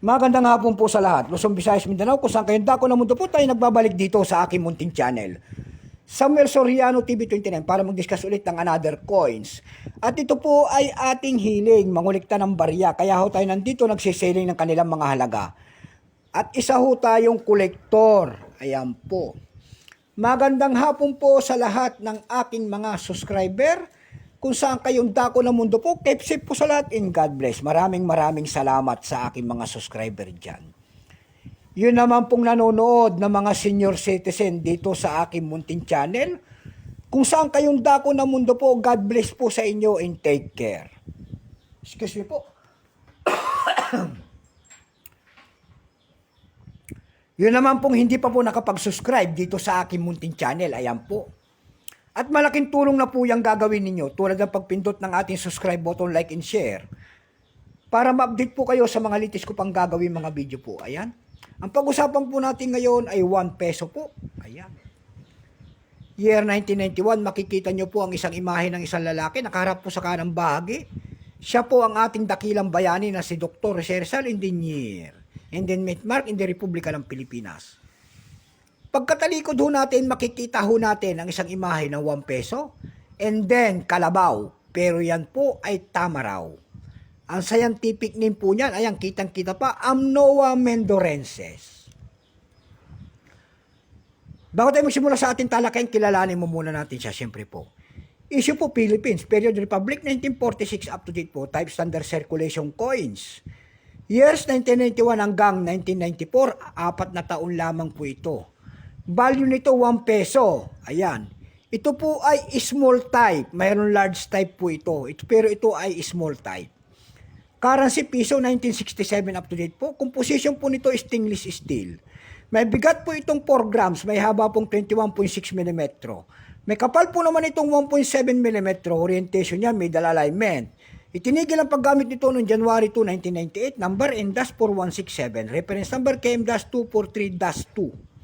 Magandang hapon po sa lahat. Luzon, Visayas, Mindanao, kung saan kayong dako ng mundo po tayo nagbabalik dito sa aking munting channel. Samuel Soriano TV29 para mag-discuss ulit ng another coins. At ito po ay ating hiling, mangulikta ng barya. Kaya ho tayo nandito nagsiselling ng kanilang mga halaga. At isa ho tayong kolektor. Ayan po. Magandang hapon po sa lahat ng aking mga subscriber. Kung saan kayong dako ng mundo po, keep safe po sa lahat and God bless. Maraming salamat sa aking mga subscriber dyan. Yun naman pong nanonood ng mga senior citizen dito sa aking munting channel. Kung saan kayong dako ng mundo po, God bless po sa inyo and take care. Excuse me po. Yun naman pong hindi pa po nakapag-subscribe dito sa aking munting channel. Ayan po. At malaking tulong na po yung gagawin ninyo tulad ng pagpindot ng ating subscribe button, like and share para ma-update po kayo sa mga litis ko pang gagawin mga video po. Ayan. Ang pag-usapan po natin ngayon ay 1 peso po. Ayan. Year 1991, makikita nyo po ang isang imahe ng isang lalaki nakaharap po sa kanang bahagi. Siya po ang ating dakilang bayani na si Dr. Rizal Engineer and then Mark in the Republika ng Pilipinas. Pagkatalikod ho natin, makikita ho natin ang isang imahe ng 1 peso and then kalabaw. Pero yan po ay tama raw. Ang scientific name po niyan, ayan, kitang-kita pa, Amnoa mendorensis. Bago tayo magsimula sa ating talakayan, kilalanin mo muna natin siya, siyempre po. Issue po Philippines, Period Republic, 1946 up to date po, type standard circulation coins. Years 1991 hanggang 1994, 4 na taon lamang po ito. Value nito 1 peso. Ayan. Ito po ay small type. Mayroon large type po ito. Pero ito ay small type. Currency piso 1967 up to date po. Composition po nito is stainless steel. May bigat po itong 4 grams. May haba pong 21.6 mm. May kapal po naman itong 1.7 mm. Orientation niya, middle alignment. Itinigil ang paggamit nito noong January 2, 1998. Number N-467. Reference number KM-243-2.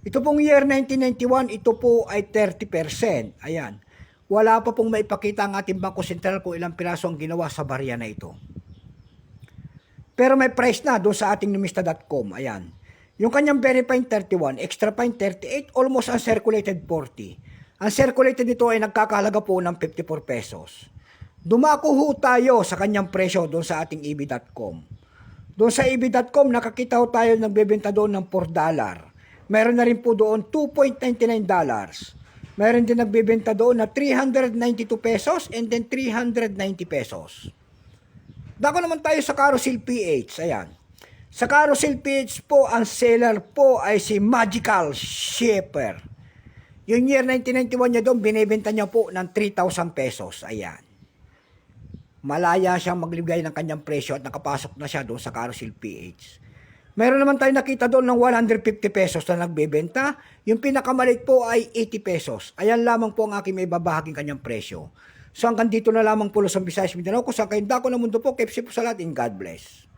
Ito pong year 1991, ito po ay 30%. Ayan. Wala pa pong maipakita ang ating Bangko Sentral kung ilang piraso ang ginawa sa barya na ito. Pero may price na doon sa ating numista.com. Ayan. Yung kanyang very fine 31, extra fine 38, almost uncirculated 40. Ang circulated nito ay nagkakahalaga po ng 54 pesos. Dumako ho tayo sa kanyang presyo doon sa ating eb.com. Doon sa eb.com, nakakita ho tayo nagbebenta doon ng $4. Mayroon na rin po doon $2.99. Mayroon din nagbebenta doon na 392 pesos and then 390 pesos. Dako naman tayo sa Carousel PH. Ayan. Sa Carousel PH po, ang seller po ay si Magical Shaper. Yung year 1991 niya doon, binibenta niya po ng 3,000 pesos. Ayan. Malaya siyang maglibigay ng kanyang presyo at nakapasok na siya doon sa Carousel PH. Meron naman tayo nakita doon ng 150 pesos na nagbebenta. Yung pinakamalit po ay 80 pesos. Ayan lamang po ang aking may babahaging kanyang presyo. So hanggang dito na lamang po Luzon, Visayas, Mindanao. Kung saan kayong dako ng mundo po, keep safe po sa lahat and God bless.